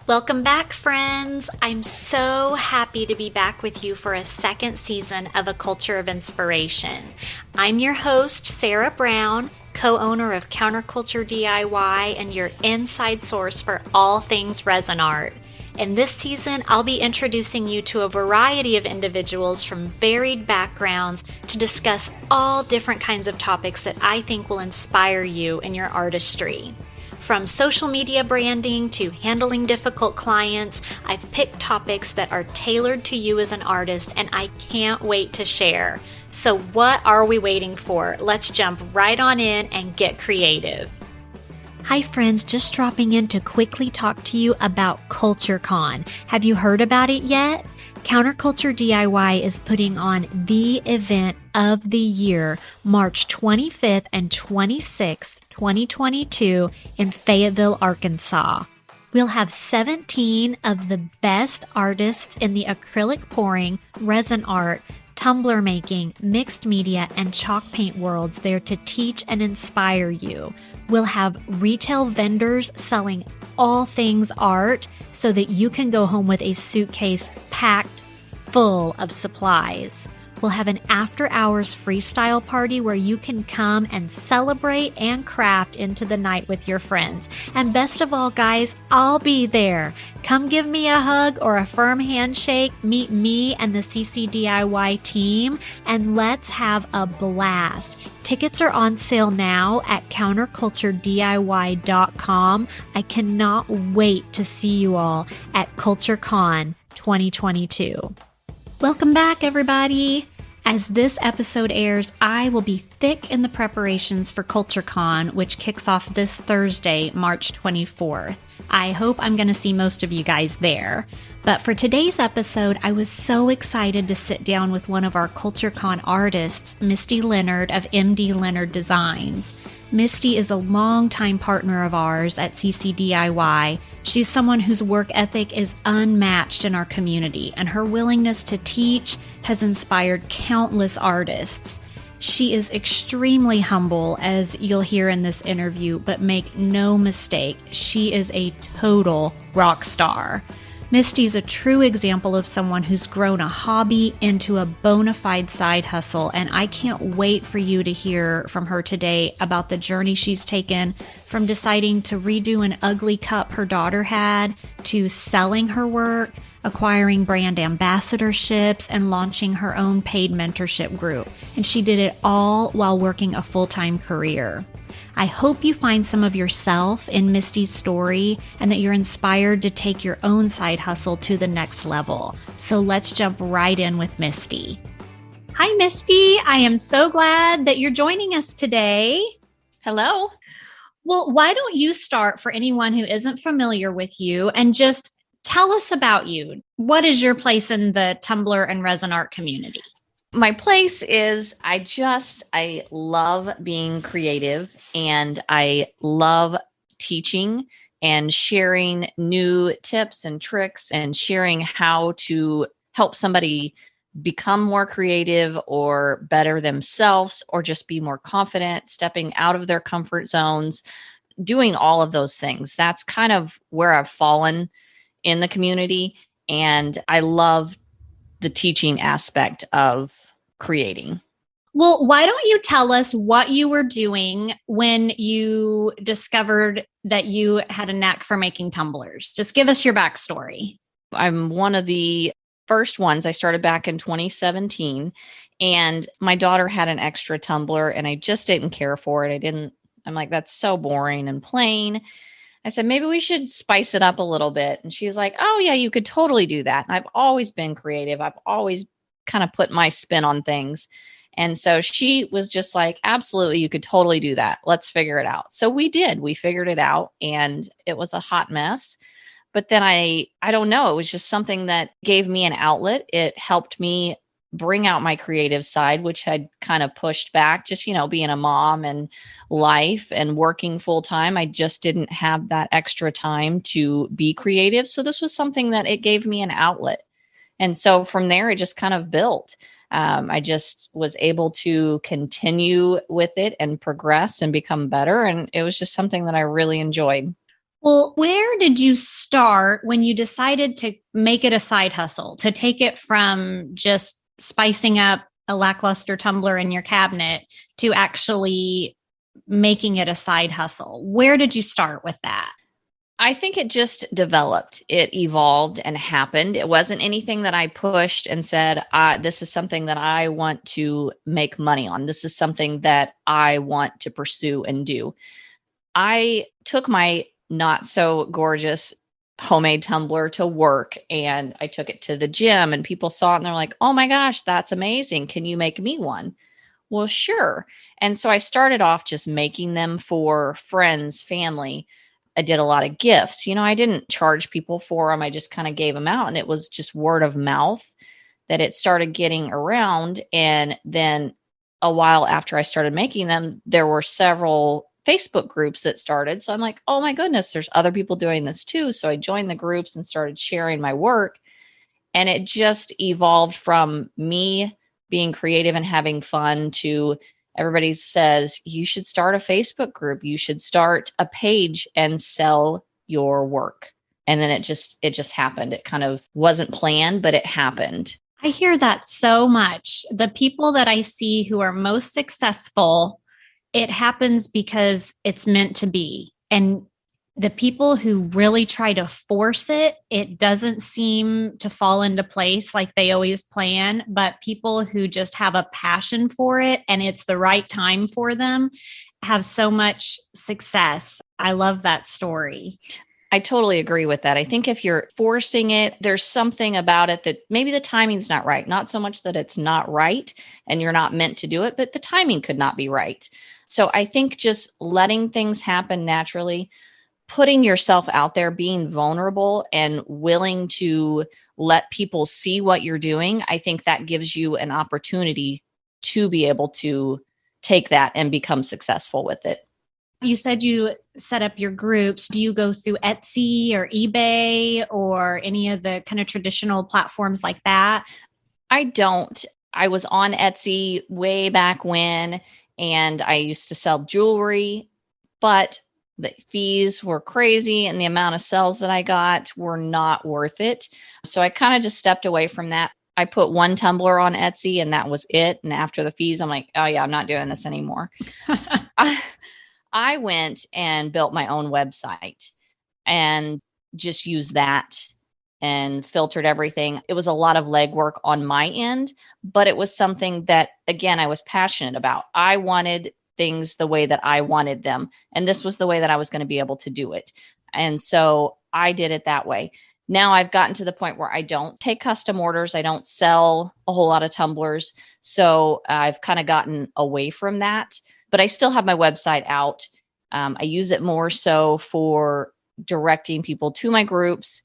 Welcome back, friends. I'm so happy to be back with you for a second season of A Culture of Inspiration. I'm your host, Sarah Brown, co-owner of Counterculture DIY and your inside source for all things resin art. In this season, I'll be introducing you to a variety of individuals from varied backgrounds to discuss all different kinds of topics that I think will inspire you in your artistry. From social media branding to handling difficult clients, I've picked topics that are tailored to you as an artist, and I can't wait to share. So what are we waiting for? Let's jump right on in and get creative. Hi friends, just dropping in to quickly talk to you about CultureCon. Have you heard about it yet? Counterculture DIY is putting on the event of the year, March 25th and 26th, 2022 in Fayetteville, Arkansas. We'll have 17 of the best artists in the acrylic pouring, resin art, tumbler making, mixed media, and chalk paint worlds there to teach and inspire you. We'll have retail vendors selling all things art so that you can go home with a suitcase packed full of supplies. We'll have an after-hours freestyle party where you can come and celebrate and craft into the night with your friends. And best of all, guys, I'll be there. Come give me a hug or a firm handshake, meet me and the CCDIY team, and let's have a blast. Tickets are on sale now at counterculturediy.com. I cannot wait to see you all at CultureCon 2022. Welcome back, everybody. As this episode airs, I will be thick in the preparations for CultureCon, which kicks off this Thursday, March 24th. I hope I'm going to see most of you guys there. But for today's episode, I was so excited to sit down with one of our CultureCon artists, Misty Leonard of MD Leonard Designs. Misty is a longtime partner of ours at CCDIY. She's someone whose work ethic is unmatched in our community, and her willingness to teach has inspired countless artists. She is extremely humble, as you'll hear in this interview, but make no mistake, she is a total rock star. Misty's a true example of someone who's grown a hobby into a bona fide side hustle, and I can't wait for you to hear from her today about the journey she's taken from deciding to redo an ugly cup her daughter had, to selling her work, acquiring brand ambassadorships, and launching her own paid mentorship group. And she did it all while working a full-time career. I hope you find some of yourself in Misty's story and that you're inspired to take your own side hustle to the next level. So let's jump right in with Misty. Hi, Misty. I am so glad that you're joining us today. Hello. Well, why don't you start for anyone who isn't familiar with you and just tell us about you. What is your place in the tumbler and resin art community? My place is I love being creative, and I love teaching and sharing new tips and tricks and sharing how to help somebody become more creative or better themselves or just be more confident, stepping out of their comfort zones, doing all of those things. That's kind of where I've fallen in the community, and I love the teaching aspect of creating. Well, why don't you tell us what you were doing when you discovered that you had a knack for making tumblers? Just give us your backstory. I'm one of the first ones. I started back in 2017, and my daughter had an extra tumbler, and I just didn't care for it. I'm like, that's so boring and plain. I said, maybe we should spice it up a little bit. And she's like, oh yeah, you could totally do that. And I've always been creative. I've always kind of put my spin on things. And so she was just like, absolutely, you could totally do that. Let's figure it out. So we did. We figured it out, and it was a hot mess. But then I don't know, it was just something that gave me an outlet. It helped me bring out my creative side, which had kind of pushed back, just, being a mom and life and working full time. I just didn't have that extra time to be creative. So this was something that it gave me an outlet. And so from there, it just kind of built. I just was able to continue with it and progress and become better. And it was just something that I really enjoyed. Well, where did you start when you decided to make it a side hustle, to take it from just spicing up a lackluster tumbler in your cabinet to actually making it a side hustle? Where did you start with that? I think it just developed. It evolved and happened. It wasn't anything that I pushed and said, this is something that I want to make money on. This is something that I want to pursue and do. I took my not so gorgeous homemade tumbler to work and I took it to the gym and people saw it and they're like, oh my gosh, that's amazing. Can you make me one? Well, sure. And so I started off just making them for friends, family. I did a lot of gifts. I didn't charge people for them. I just kind of gave them out. And it was just word of mouth that it started getting around. And then a while after I started making them, there were several Facebook groups that started. So I'm like, oh my goodness, there's other people doing this too. So I joined the groups and started sharing my work. And it just evolved from me being creative and having fun to everybody says, you should start a Facebook group. You should start a page and sell your work. And then it just happened. It kind of wasn't planned, but it happened. I hear that so much. The people that I see who are most successful, it happens because it's meant to be. And the people who really try to force it, it doesn't seem to fall into place like they always plan. But people who just have a passion for it and it's the right time for them have so much success. I love that story. I totally agree with that. I think if you're forcing it, there's something about it that maybe the timing's not right. Not so much that it's not right and you're not meant to do it, but the timing could not be right. So I think just letting things happen naturally, putting yourself out there, being vulnerable and willing to let people see what you're doing, I think that gives you an opportunity to be able to take that and become successful with it. You said you set up your groups. Do you go through Etsy or eBay or any of the kind of traditional platforms like that? I don't. I was on Etsy way back when, and I used to sell jewelry, but the fees were crazy and the amount of sales that I got were not worth it. So I kind of just stepped away from that. I put one tumbler on Etsy and that was it. And after the fees, I'm like, oh yeah, I'm not doing this anymore. I went and built my own website and just used that and filtered everything. It was a lot of legwork on my end, but it was something that, again, I was passionate about. I wanted things the way that I wanted them. And this was the way that I was going to be able to do it. And so I did it that way. Now I've gotten to the point where I don't take custom orders. I don't sell a whole lot of tumblers. So I've kind of gotten away from that, but I still have my website out. I use it more so for directing people to my groups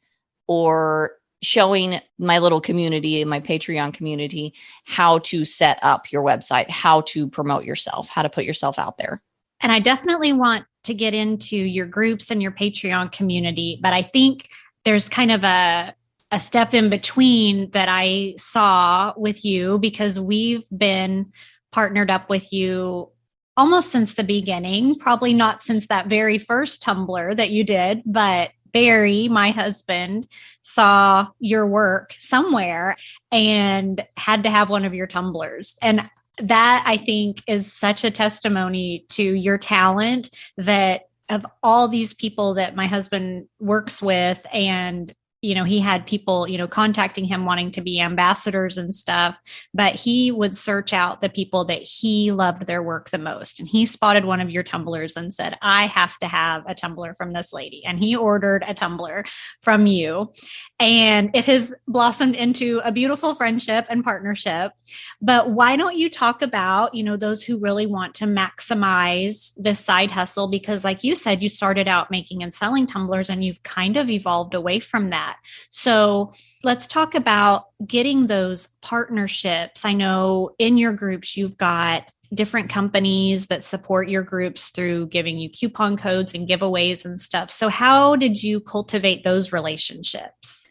or showing my little community, my Patreon community, how to set up your website, how to promote yourself, how to put yourself out there. And I definitely want to get into your groups and your Patreon community, but I think there's kind of a step in between that I saw with you because we've been partnered up with you almost since the beginning, probably not since that very first tumbler that you did, but Barry, my husband, saw your work somewhere and had to have one of your tumblers. And that, I think, is such a testimony to your talent that of all these people that my husband works with and he had people, contacting him wanting to be ambassadors and stuff, but he would search out the people that he loved their work the most. And he spotted one of your tumblers and said, I have to have a tumbler from this lady. And he ordered a tumbler from you. And it has blossomed into a beautiful friendship and partnership. But why don't you talk about, those who really want to maximize this side hustle? Because like you said, you started out making and selling tumblers and you've kind of evolved away from that. So let's talk about getting those partnerships. I know in your groups, you've got different companies that support your groups through giving you coupon codes and giveaways and stuff. So how did you cultivate those relationships?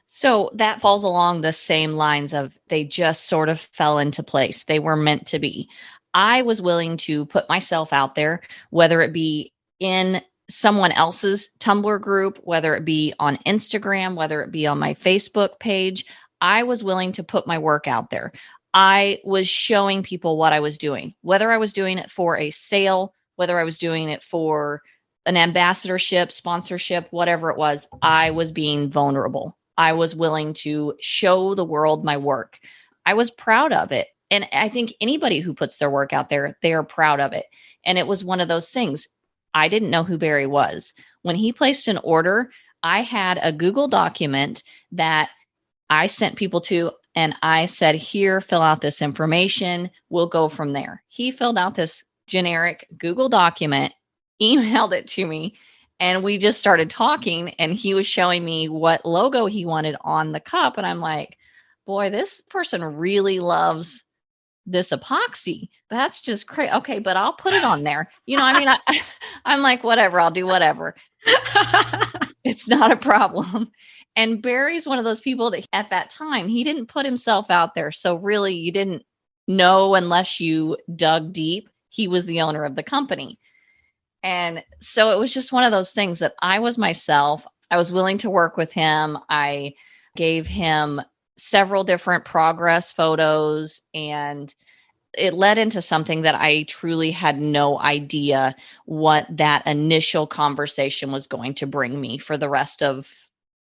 So that falls along the same lines of they just sort of fell into place. They were meant to be. I was willing to put myself out there, whether it be in someone else's Tumblr group, whether it be on Instagram, whether it be on my Facebook page, I was willing to put my work out there. I was showing people what I was doing, whether I was doing it for a sale, whether I was doing it for an ambassadorship, sponsorship, whatever it was, I was being vulnerable. I was willing to show the world my work. I was proud of it. And I think anybody who puts their work out there, they are proud of it. And it was one of those things. I didn't know who Barry was. When he placed an order, I had a Google document that I sent people to, and I said, here, fill out this information. We'll go from there. He filled out this generic Google document, emailed it to me, and we just started talking, and he was showing me what logo he wanted on the cup. And I'm like, boy, this person really loves this epoxy. That's just crazy. Okay, but I'll put it on there. I'm like, whatever, I'll do whatever. It's not a problem. And Barry's one of those people that at that time, he didn't put himself out there. So really, you didn't know unless you dug deep. He was the owner of the company. And so it was just one of those things that I was myself. I was willing to work with him. I gave him several different progress photos, and it led into something that I truly had no idea what that initial conversation was going to bring me for the rest of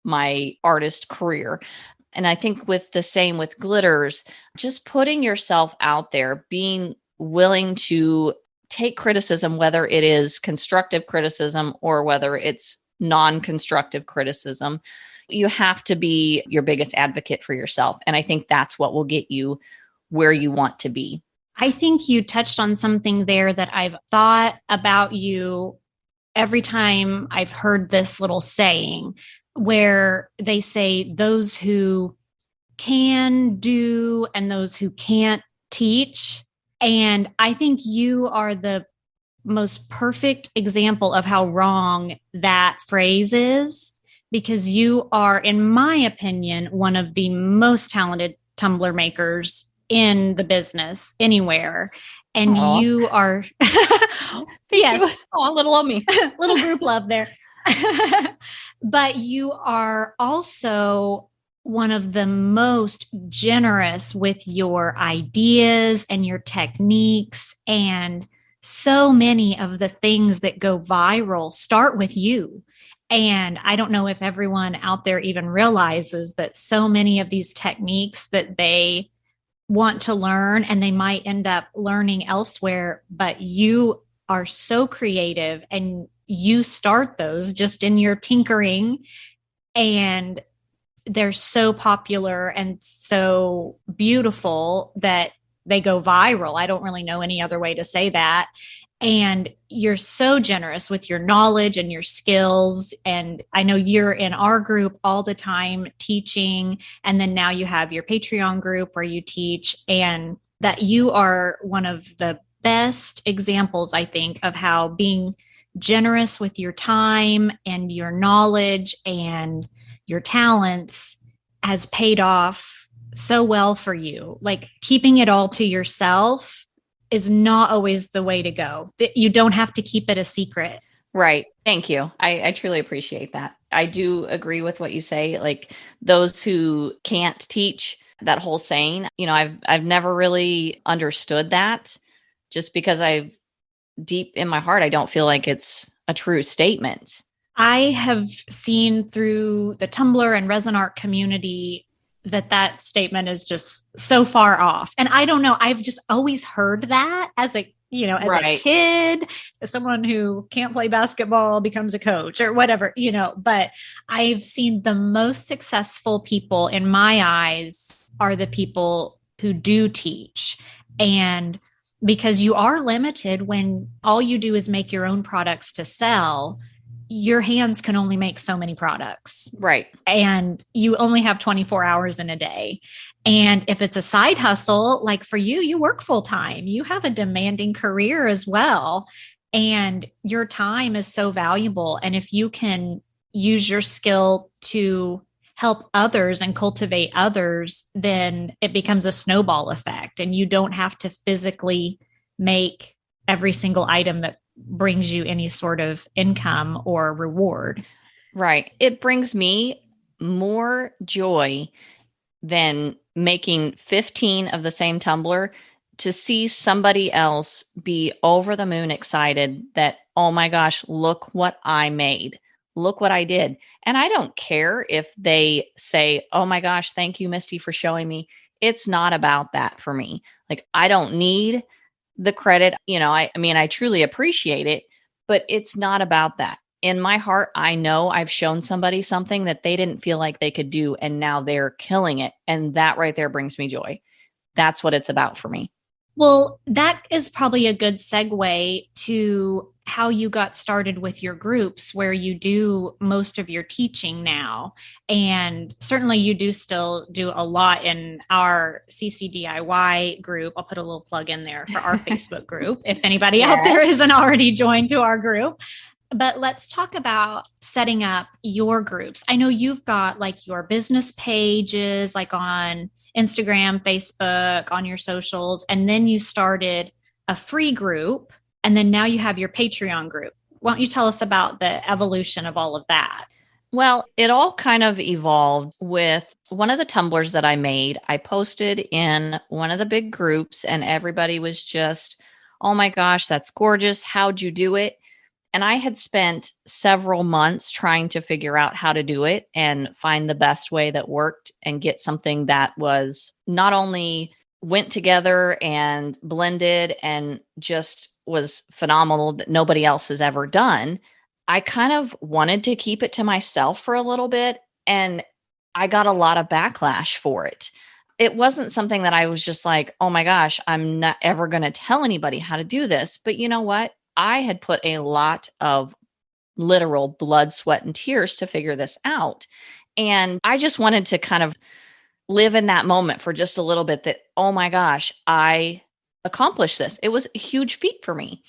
my artist career. And I think with the same with glitters, just putting yourself out there, being willing to take criticism, whether it is constructive criticism or whether it's non-constructive criticism. You have to be your biggest advocate for yourself. And I think that's what will get you where you want to be. I think you touched on something there that I've thought about you every time I've heard this little saying where they say those who can do and those who can't teach. And I think you are the most perfect example of how wrong that phrase is, because you are, in my opinion, one of the most talented tumbler makers in the business anywhere. And Aww. You are, yes, a little of me, little group love there. But you are also one of the most generous with your ideas and your techniques. And so many of the things that go viral start with you. And I don't know if everyone out there even realizes that so many of these techniques that they want to learn and they might end up learning elsewhere, but you are so creative and you start those just in your tinkering, and they're so popular and so beautiful that they go viral. I don't really know any other way to say that. And you're so generous with your knowledge and your skills. And I know you're in our group all the time teaching. And then now you have your Patreon group where you teach, and that you are one of the best examples, I think, of how being generous with your time and your knowledge and your talents has paid off so well for you. Like, keeping it all to yourself is not always the way to go. You don't have to keep it a secret. Right. Thank you. I truly appreciate that. I do agree with what you say. Like, those who can't teach, that whole saying, I've never really understood that, just because deep in my heart, I don't feel like it's a true statement. I have seen through the Tumblr and resin art community that statement is just so far off. And I don't know, I've just always heard that as a kid, as someone who can't play basketball becomes a coach or whatever, but I've seen the most successful people in my eyes are the people who do teach. And because you are limited when all you do is make your own products to sell, your hands can only make so many products. Right. And you only have 24 hours in a day. And if it's a side hustle, like for you, you work full time, you have a demanding career as well. And your time is so valuable. And if you can use your skill to help others and cultivate others, then it becomes a snowball effect. And you don't have to physically make every single item that brings you any sort of income or reward. Right. It brings me more joy than making 15 of the same tumbler to see somebody else be over the moon excited that, oh my gosh, look what I made. Look what I did. And I don't care if they say, oh my gosh, thank you, Misty, for showing me. It's not about that for me. Like, I don't need the credit. I mean, I truly appreciate it, but it's not about that. In my heart, I know I've shown somebody something that they didn't feel like they could do, and now they're killing it. And that right there brings me joy. That's what it's about for me. Well, that is probably a good segue to how you got started with your groups, where you do most of your teaching now. And certainly you do still do a lot in our CCDIY group. I'll put a little plug in there for our Facebook group if anybody out there isn't already joined to our group. But let's talk about setting up your groups. I know you've got like your business pages, like on Instagram, Facebook, on your socials, and then you started a free group, and then now you have your Patreon group. Why don't you tell us about the evolution of all of that? Well, it all kind of evolved with one of the tumblers that I made. I posted in one of the big groups, and everybody was just, oh my gosh, that's gorgeous. How'd you do it? And I had spent several months trying to figure out how to do it and find the best way that worked and get something that was not only went together and blended and just was phenomenal that nobody else has ever done. I kind of wanted to keep it to myself for a little bit, and I got a lot of backlash for it. It wasn't something that I was just like, oh my gosh, I'm not ever going to tell anybody how to do this. But you know what? I had put a lot of literal blood, sweat, and tears to figure this out. And I just wanted to kind of live in that moment for just a little bit that, oh my gosh, I accomplished this. It was a huge feat for me.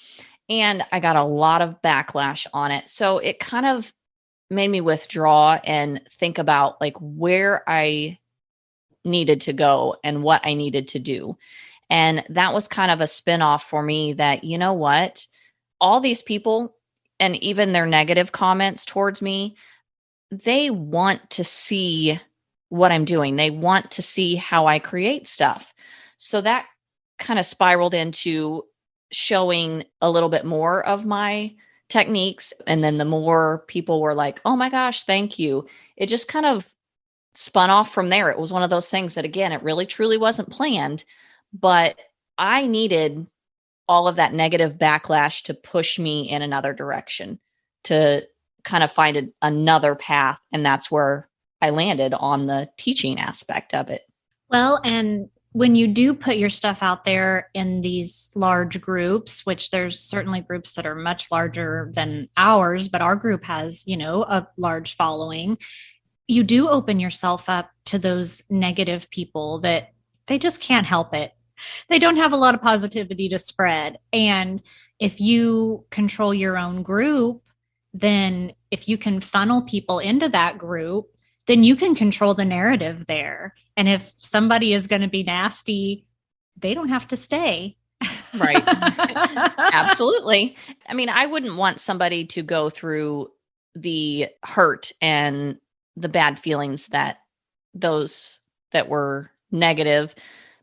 And I got a lot of backlash on it. So it kind of made me withdraw and think about like where I needed to go and what I needed to do. And that was kind of a spinoff for me that, you know what? All these people and even their negative comments towards me, they want to see what I'm doing. They want to see how I create stuff. So that kind of spiraled into showing a little bit more of my techniques. And then the more people were like, oh my gosh, thank you. It just kind of spun off from there. It was one of those things that, again, it really truly wasn't planned, but I needed all of that negative backlash to push me in another direction, to kind of find another path. And that's where I landed on the teaching aspect of it. Well, and when you do put your stuff out there in these large groups, which there's certainly groups that are much larger than ours, but our group has, a large following, you do open yourself up to those negative people that they just can't help it. They don't have a lot of positivity to spread. And if you control your own group, then if you can funnel people into that group, then you can control the narrative there. And if somebody is going to be nasty, they don't have to stay. Right. Absolutely. I mean, I wouldn't want somebody to go through the hurt and the bad feelings that those that were negative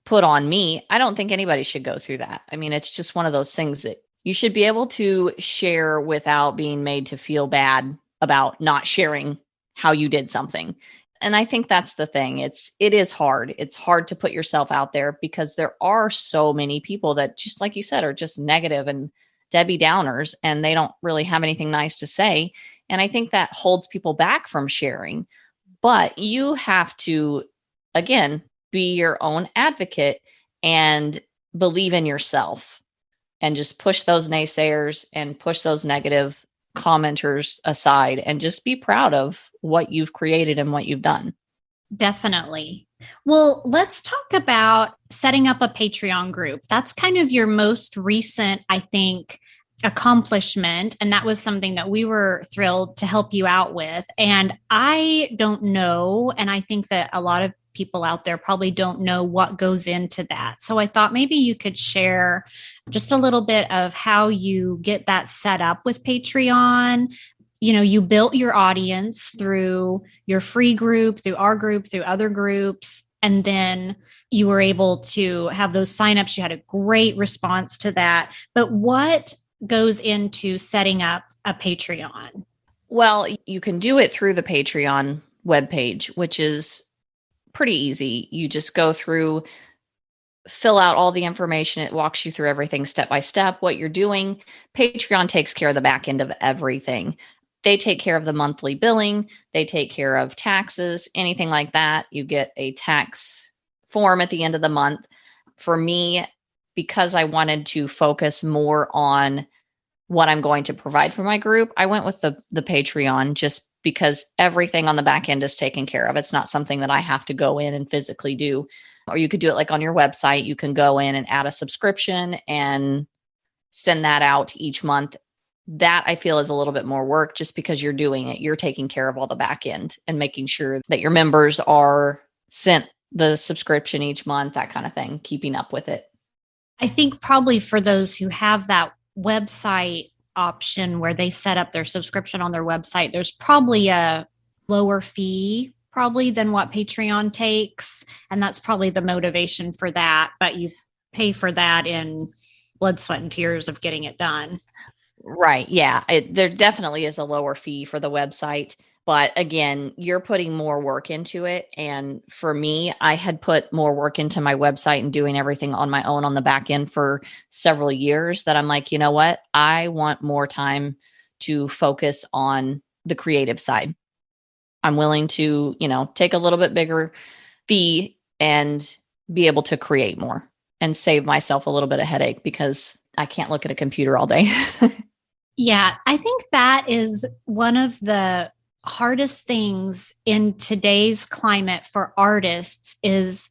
put on me. I don't think anybody should go through that. I mean, it's just one of those things that you should be able to share without being made to feel bad about not sharing how you did something. And I think that's the thing. It is hard. It's hard to put yourself out there because there are so many people that, just like you said, are just negative and Debbie Downers, and they don't really have anything nice to say. And I think that holds people back from sharing. But you have to, again, be your own advocate and believe in yourself and just push those naysayers and push those negative commenters aside and just be proud of what you've created and what you've done. Definitely. Well, let's talk about setting up a Patreon group. That's kind of your most recent, I think, accomplishment. And that was something that we were thrilled to help you out with. And I don't know, and I think that a lot of people out there probably don't know what goes into that. So I thought maybe you could share just a little bit of how you get that set up with Patreon. You built your audience through your free group, through our group, through other groups, and then you were able to have those signups. You had a great response to that. But what goes into setting up a Patreon? Well, you can do it through the Patreon webpage, which is pretty easy. You just go through, fill out all the information. It walks you through everything step by step, what you're doing. Patreon takes care of the back end of everything. They take care of the monthly billing. They take care of taxes, anything like that. You get a tax form at the end of the month. For me, because I wanted to focus more on what I'm going to provide for my group, I went with the Patreon just because everything on the back end is taken care of. It's not something that I have to go in and physically do. Or you could do it like on your website. You can go in and add a subscription and send that out each month. That I feel is a little bit more work just because you're doing it. You're taking care of all the back end and making sure that your members are sent the subscription each month, that kind of thing, keeping up with it. I think probably for those who have that website option where they set up their subscription on their website, there's probably a lower fee probably than what Patreon takes. And that's probably the motivation for that. But you pay for that in blood, sweat, and tears of getting it done. Right. Yeah. There definitely is a lower fee for the website. But again, you're putting more work into it. And for me, I had put more work into my website and doing everything on my own on the back end for several years that I'm like, you know what? I want more time to focus on the creative side. I'm willing to, take a little bit bigger fee and be able to create more and save myself a little bit of headache because I can't look at a computer all day. Yeah, I think that is one of the hardest things in today's climate for artists is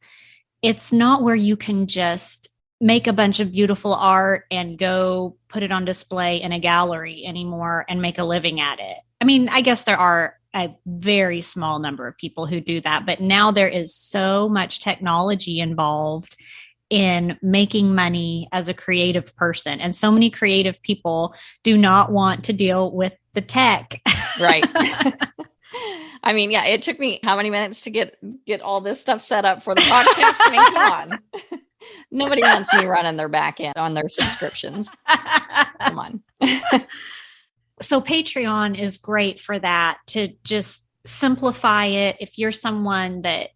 it's not where you can just make a bunch of beautiful art and go put it on display in a gallery anymore and make a living at it. I mean, I guess there are a very small number of people who do that, but now there is so much technology involved in making money as a creative person. And so many creative people do not want to deal with the tech. Right. I mean, yeah, it took me how many minutes to get all this stuff set up for the podcast? I mean, come on. Nobody wants me running their back end on their subscriptions. Come on. So Patreon is great for that, to just simplify it. If you're someone that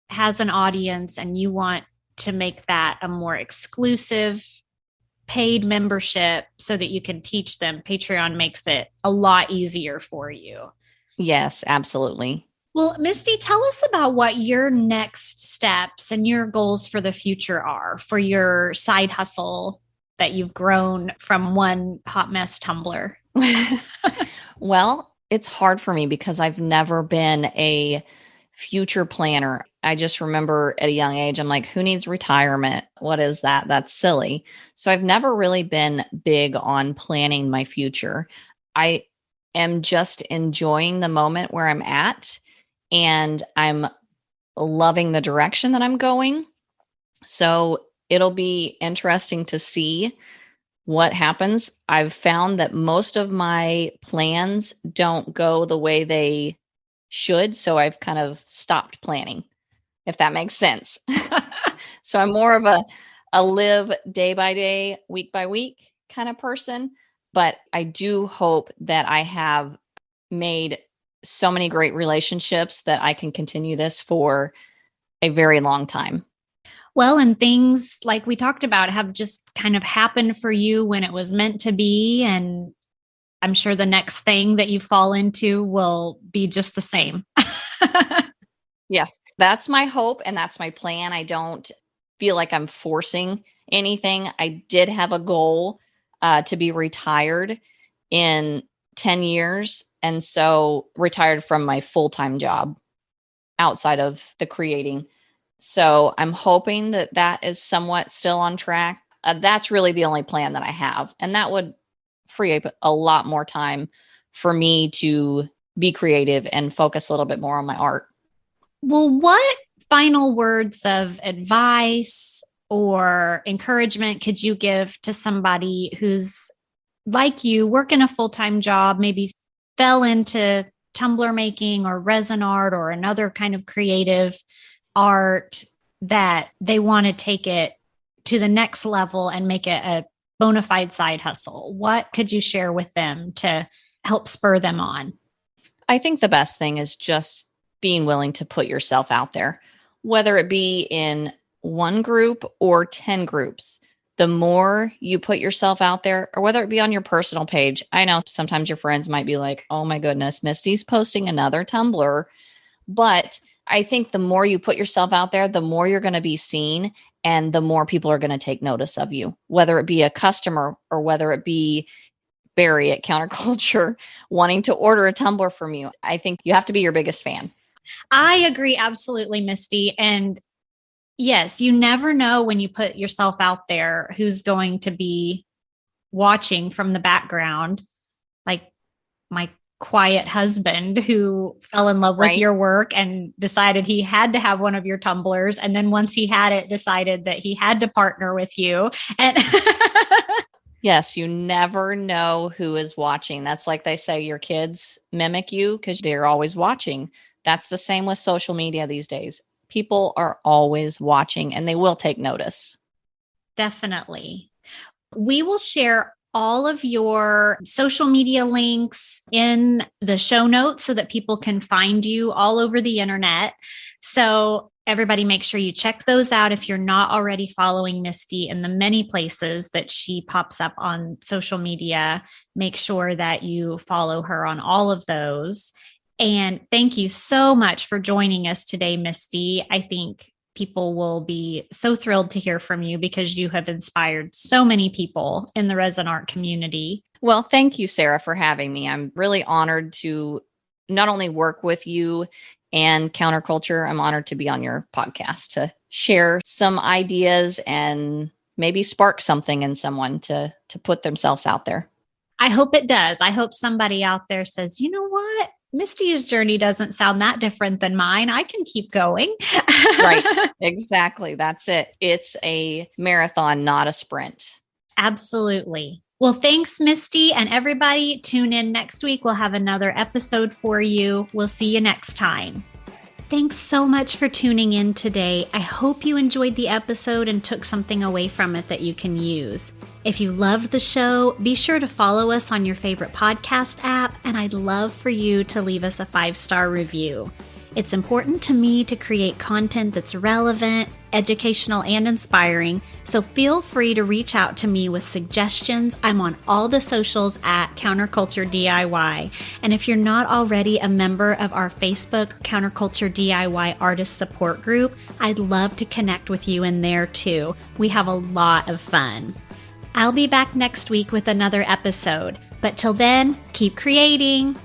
has an audience and you want to make that a more exclusive paid membership so that you can teach them, Patreon makes it a lot easier for you. Yes, absolutely. Well, Misty, tell us about what your next steps and your goals for the future are for your side hustle that you've grown from one hot mess tumbler. Well, it's hard for me because I've never been a future planner. I just remember at a young age, I'm like, who needs retirement? What is that? That's silly. So I've never really been big on planning my future. I am just enjoying the moment where I'm at, and I'm loving the direction that I'm going. So it'll be interesting to see what happens. I've found that most of my plans don't go the way they should. So I've kind of stopped planning, if that makes sense. So I'm more of a live day by day, week by week kind of person. But I do hope that I have made so many great relationships that I can continue this for a very long time. Well, and things like we talked about have just kind of happened for you when it was meant to be. And I'm sure the next thing that you fall into will be just the same. Yes, that's my hope and that's my plan. I don't feel like I'm forcing anything. I did have a goal to be retired in 10 years. And so retired from my full-time job outside of the creating. So I'm hoping that that is somewhat still on track. That's really the only plan that I have. And that would free up a lot more time for me to be creative and focus a little bit more on my art. Well, what final words of advice or encouragement could you give to somebody who's like you, working a full-time job, maybe fell into tumbler making or resin art or another kind of creative art, that they want to take it to the next level and make it a bona fide side hustle? What could you share with them to help spur them on? I think the best thing is just being willing to put yourself out there, whether it be in one group or 10 groups. The more you put yourself out there, or whether it be on your personal page. I know sometimes your friends might be like, oh my goodness, Misty's posting another Tumbler. But I think the more you put yourself out there, the more you're going to be seen and the more people are going to take notice of you, whether it be a customer or whether it be Barry at Counterculture wanting to order a tumbler from you. I think you have to be your biggest fan. I agree absolutely, Misty. And yes, you never know when you put yourself out there who's going to be watching from the background, like my quiet husband who fell in love with your work and decided he had to have one of your tumblers. And then once he had it, decided that he had to partner with you. And yes, you never know who is watching. That's like they say, your kids mimic you because they're always watching. That's the same with social media these days. People are always watching and they will take notice. Definitely. We will share all of your social media links in the show notes so that people can find you all over the internet. So everybody make sure you check those out if you're not already following Misty in the many places that she pops up on social media. Make sure that you follow her on all of those. And thank you so much for joining us today, Misty. I think people will be so thrilled to hear from you because you have inspired so many people in the resin art community. Well, thank you, Sarah, for having me. I'm really honored to not only work with you and Counterculture, I'm honored to be on your podcast to share some ideas and maybe spark something in someone to put themselves out there. I hope it does. I hope somebody out there says, you know what? Misty's journey doesn't sound that different than mine. I can keep going. Right. Exactly. That's it. It's a marathon, not a sprint. Absolutely. Well, thanks, Misty. And everybody, tune in next week. We'll have another episode for you. We'll see you next time. Thanks so much for tuning in today. I hope you enjoyed the episode and took something away from it that you can use. If you loved the show, be sure to follow us on your favorite podcast app, and I'd love for you to leave us a 5-star review. It's important to me to create content that's relevant, educational, and inspiring, so feel free to reach out to me with suggestions. I'm on all the socials at Counterculture DIY. And if you're not already a member of our Facebook Counterculture DIY Artist Support Group, I'd love to connect with you in there too. We have a lot of fun. I'll be back next week with another episode. But till then, keep creating.